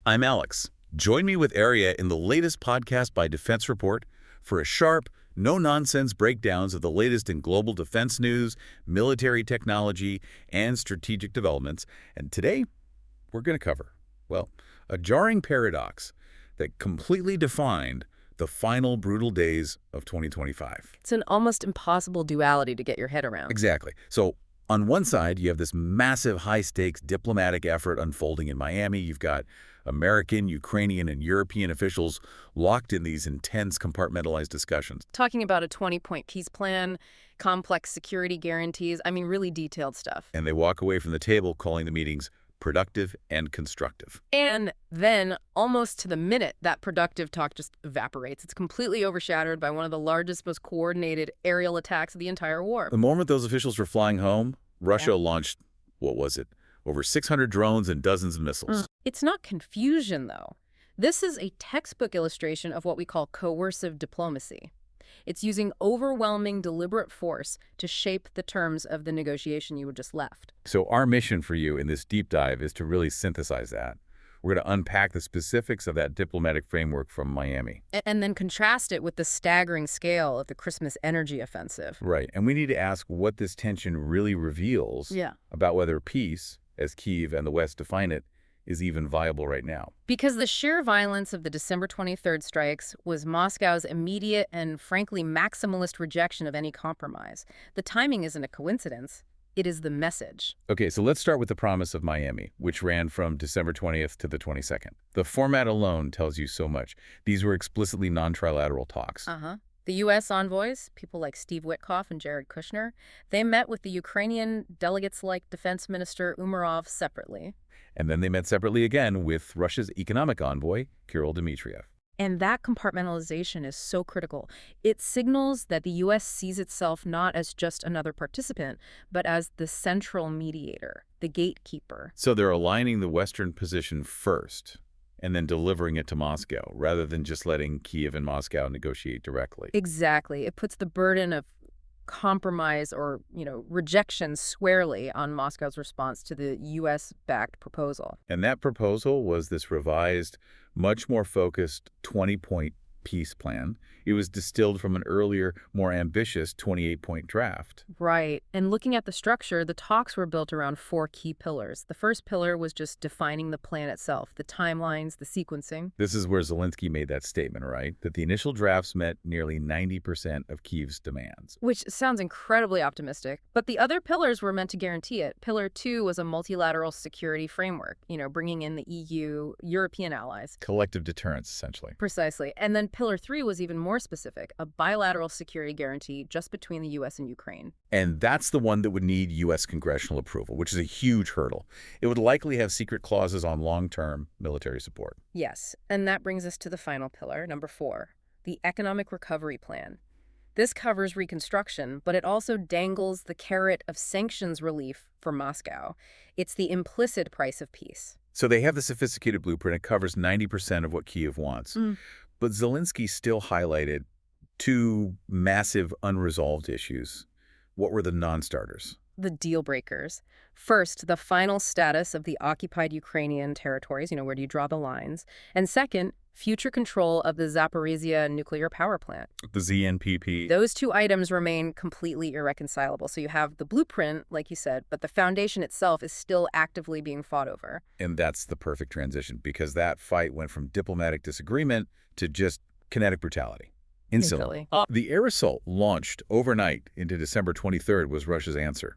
I'm Alex. Join me with Aria in the latest podcast by Defense Report for a sharp, no-nonsense breakdowns of the latest in global defense news, military technology, and strategic developments. And today, we're going to cover, well, a jarring paradox that completely defined the final brutal days of 2025. It's an almost impossible duality to get your head around. Exactly. So on one side, you have this massive high-stakes diplomatic effort unfolding in Miami. You've got American, Ukrainian, and European officials locked in these intense compartmentalized discussions. Talking about a 20-point peace plan, complex security guarantees, really detailed stuff. And they walk away from the table calling the meetings productive and constructive. And then, almost to the minute, that productive talk just evaporates. It's completely overshadowed by one of the largest, most coordinated aerial attacks of the entire war. The moment those officials were flying home, Russia launched, what was it, over 600 drones and dozens of missiles. It's not confusion, though. This is a textbook illustration of what we call coercive diplomacy. It's using overwhelming, deliberate force to shape the terms of the negotiation you just left. So our mission for you in this deep dive is to really synthesize that. We're going to unpack the specifics of that diplomatic framework from Miami. And then contrast it with the staggering scale of the Christmas energy offensive. Right. And we need to ask what this tension really reveals about whether peace, as Kyiv and the West define it, is even viable right now. Because the sheer violence of the December 23rd strikes was Moscow's immediate and, frankly, maximalist rejection of any compromise. The timing isn't a coincidence. It is the message. Okay, so let's start with the promise of Miami, which ran from December 20th to the 22nd. The format alone tells you so much. These were explicitly non-trilateral talks. The U.S. envoys, people like Steve Witkoff and Jared Kushner, they met with the Ukrainian delegates like Defense Minister Umerov separately. And then they met separately again with Russia's economic envoy, Kirill Dmitriev. And that compartmentalization is so critical. It signals that the U.S. sees itself not as just another participant, but as the central mediator, the gatekeeper. So they're aligning the Western position first and then delivering it to Moscow, rather than just letting Kyiv and Moscow negotiate directly. Exactly. It puts the burden of compromise or, rejection squarely on Moscow's response to the U.S.-backed proposal. And that proposal was this revised, much more focused 20-point peace plan. It was distilled from an earlier, more ambitious 28-point draft. Right. And looking at the structure, the talks were built around 4 key pillars. The first pillar was just defining the plan itself, the timelines, the sequencing. This is where Zelensky made that statement, right? That the initial drafts met nearly 90% of Kyiv's demands. Which sounds incredibly optimistic. But the other pillars were meant to guarantee it. Pillar 2 was a multilateral security framework, bringing in the EU, European allies. Collective deterrence, essentially. Precisely. And then Pillar 3 was even more specific, a bilateral security guarantee just between the U.S. and Ukraine. And that's the one that would need U.S. congressional approval, which is a huge hurdle. It would likely have secret clauses on long-term military support. Yes, and that brings us to the final pillar, number 4, the economic recovery plan. This covers reconstruction, but it also dangles the carrot of sanctions relief for Moscow. It's the implicit price of peace. So they have the sophisticated blueprint. It covers 90% of what Kyiv wants. But Zelensky still highlighted 2 massive unresolved issues. What were the non-starters? The deal breakers. First, the final status of the occupied Ukrainian territories, where do you draw the lines? And second, future control of the Zaporizhia nuclear power plant. The ZNPP. Those 2 items remain completely irreconcilable. So you have the blueprint, like you said, but the foundation itself is still actively being fought over. And that's the perfect transition, because that fight went from diplomatic disagreement to just kinetic brutality. Instantly. The air assault launched overnight into December 23rd was Russia's answer.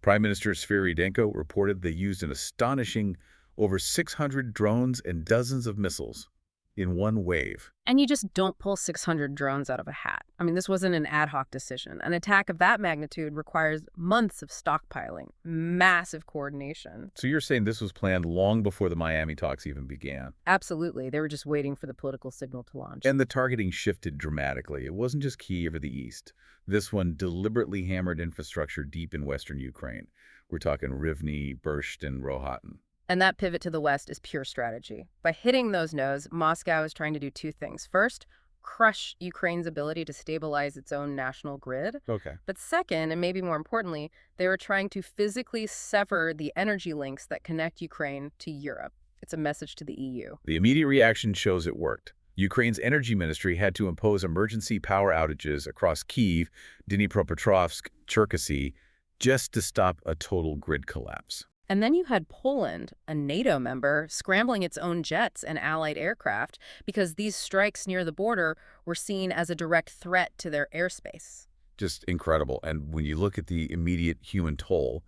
Prime Minister Svyridenko reported they used an astonishing over 600 drones and dozens of missiles in one wave. And you just don't pull 600 drones out of a hat. This wasn't an ad hoc decision. An attack of that magnitude requires months of stockpiling, massive coordination. So you're saying this was planned long before the Miami talks even began? Absolutely. They were just waiting for the political signal to launch. And the targeting shifted dramatically. It wasn't just Kyiv or the east. This one deliberately hammered infrastructure deep in western Ukraine. We're talking Rivne, Bersht, and Rohatyn. And that pivot to the west is pure strategy. By hitting those nodes, Moscow is trying to do 2 things. First, crush Ukraine's ability to stabilize its own national grid. Okay. But second, and maybe more importantly, they were trying to physically sever the energy links that connect Ukraine to Europe. It's a message to the EU. The immediate reaction shows it worked. Ukraine's energy ministry had to impose emergency power outages across Kyiv, Dnipropetrovsk, Cherkasy, just to stop a total grid collapse. And then you had Poland, a NATO member, scrambling its own jets and allied aircraft because these strikes near the border were seen as a direct threat to their airspace. Just incredible. And when you look at the immediate human toll,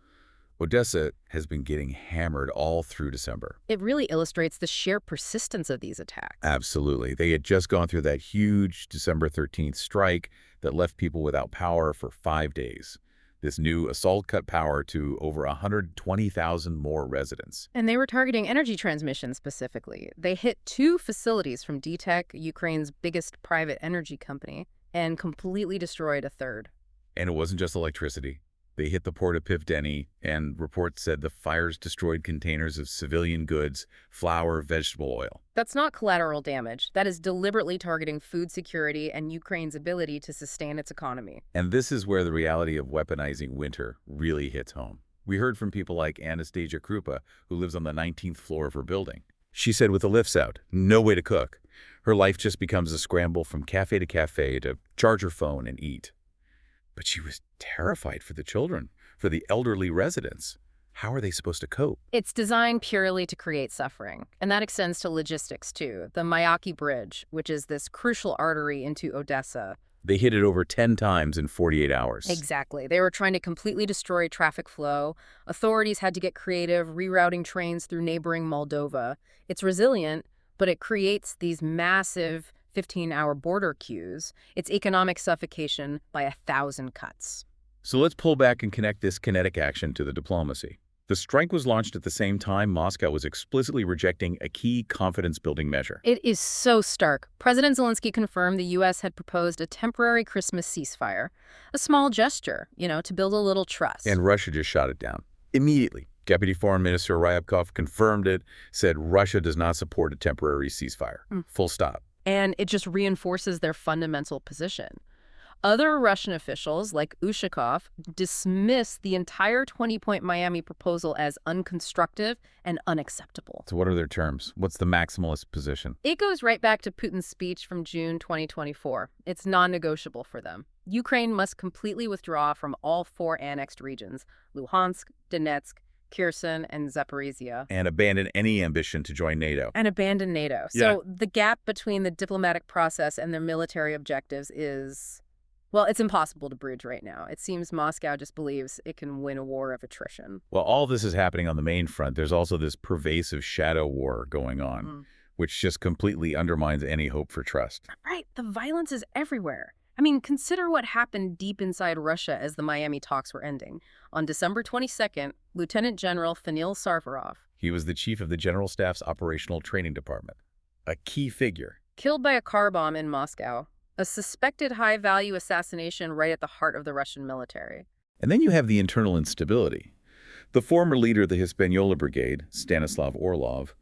Odesa has been getting hammered all through December. It really illustrates the sheer persistence of these attacks. Absolutely. They had just gone through that huge December 13th strike that left people without power for 5 days. This new assault cut power to over 120,000 more residents. And they were targeting energy transmission specifically. They hit 2 facilities from DTEK, Ukraine's biggest private energy company, and completely destroyed a third. And it wasn't just electricity. They hit the port of Pivdeni, and reports said the fires destroyed containers of civilian goods, flour, vegetable oil. That's not collateral damage. That is deliberately targeting food security and Ukraine's ability to sustain its economy. And this is where the reality of weaponizing winter really hits home. We heard from people like Anastasia Krupa, who lives on the 19th floor of her building. She said with the lifts out, no way to cook. Her life just becomes a scramble from cafe to charge her phone and eat. But she was terrified for the children, for the elderly residents. How are they supposed to cope? It's designed purely to create suffering, and that extends to logistics too. The Myaki Bridge, which is this crucial artery into Odesa. They hit it over 10 times in 48 hours. Exactly. They were trying to completely destroy traffic flow. Authorities had to get creative, rerouting trains through neighboring Moldova. It's resilient, but it creates these massive 15-hour border queues. It's economic suffocation by 1,000 cuts. So let's pull back and connect this kinetic action to the diplomacy. The strike was launched at the same time Moscow was explicitly rejecting a key confidence-building measure. It is so stark. President Zelensky confirmed the U.S. had proposed a temporary Christmas ceasefire, a small gesture, to build a little trust. And Russia just shot it down. Immediately. Deputy Foreign Minister Ryabkov confirmed it, said Russia does not support a temporary ceasefire. Full stop. And it just reinforces their fundamental position. Other Russian officials, like Ushakov, dismiss the entire 20-point Miami proposal as unconstructive and unacceptable. So what are their terms? What's the maximalist position? It goes right back to Putin's speech from June 2024. It's non-negotiable for them. Ukraine must completely withdraw from all 4 annexed regions, Luhansk, Donetsk, Kherson, and Zaporizhia. And abandon any ambition to join NATO. And abandon NATO. So the gap between the diplomatic process and their military objectives is, well, it's impossible to bridge right now. It seems Moscow just believes it can win a war of attrition. While all this is happening on the main front, there's also this pervasive shadow war going on, which just completely undermines any hope for trust. Right. The violence is everywhere. I mean, consider what happened deep inside Russia as the Miami talks were ending. On December 22nd, Lieutenant General Fanil Sarvarov, he was the chief of the General Staff's Operational Training Department, a key figure, killed by a car bomb in Moscow, a suspected high-value assassination right at the heart of the Russian military. And then you have the internal instability. The former leader of the Hispaniola Brigade, Stanislav Orlov,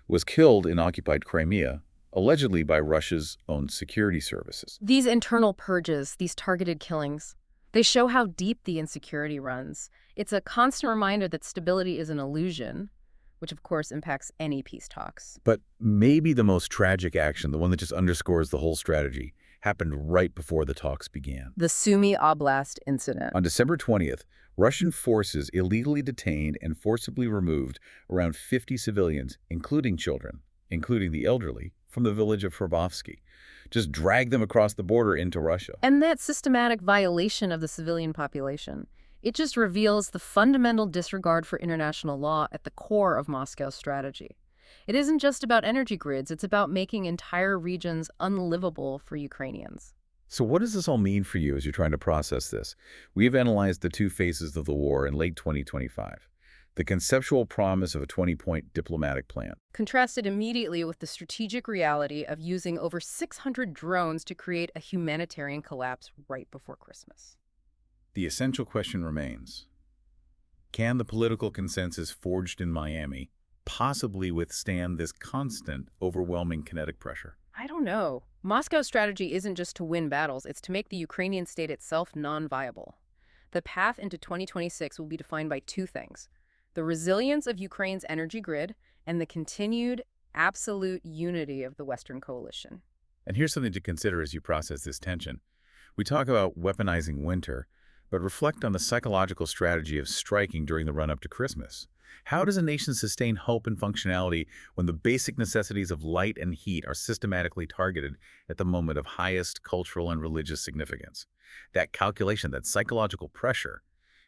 was killed in occupied Crimea, allegedly by Russia's own security services. These internal purges, these targeted killings, they show how deep the insecurity runs. It's a constant reminder that stability is an illusion, which of course impacts any peace talks. But maybe the most tragic action, the one that just underscores the whole strategy, happened right before the talks began. The Sumy Oblast incident. On December 20th, Russian forces illegally detained and forcibly removed around 50 civilians, including children, including the elderly, from the village of Hrabovsky. Just dragged them across the border into Russia. And that systematic violation of the civilian population, it just reveals the fundamental disregard for international law at the core of Moscow's strategy. It isn't just about energy grids, it's about making entire regions unlivable for Ukrainians. So what does this all mean for you as you're trying to process this? We've analyzed the 2 phases of the war in late 2025. The conceptual promise of a 20-point diplomatic plan, contrasted immediately with the strategic reality of using over 600 drones to create a humanitarian collapse right before Christmas. The essential question remains, can the political consensus forged in Miami possibly withstand this constant, overwhelming kinetic pressure? I don't know. Moscow's strategy isn't just to win battles, it's to make the Ukrainian state itself non-viable. The path into 2026 will be defined by 2 things: the resilience of Ukraine's energy grid and the continued absolute unity of the Western coalition. And here's something to consider as you process this tension. We talk about weaponizing winter, but reflect on the psychological strategy of striking during the run-up to Christmas. How does a nation sustain hope and functionality when the basic necessities of light and heat are systematically targeted at the moment of highest cultural and religious significance? That calculation, that psychological pressure,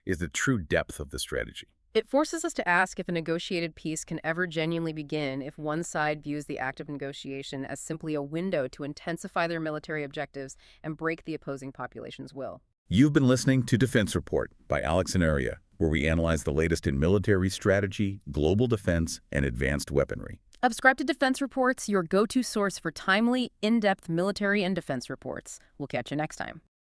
is the true depth of the strategy. It forces us to ask if a negotiated peace can ever genuinely begin if one side views the act of negotiation as simply a window to intensify their military objectives and break the opposing population's will. You've been listening to Defense Report by Alex and Aria, where we analyze the latest in military strategy, global defense, and advanced weaponry. Subscribe to Defense Reports, your go-to source for timely, in-depth military and defense reports. We'll catch you next time.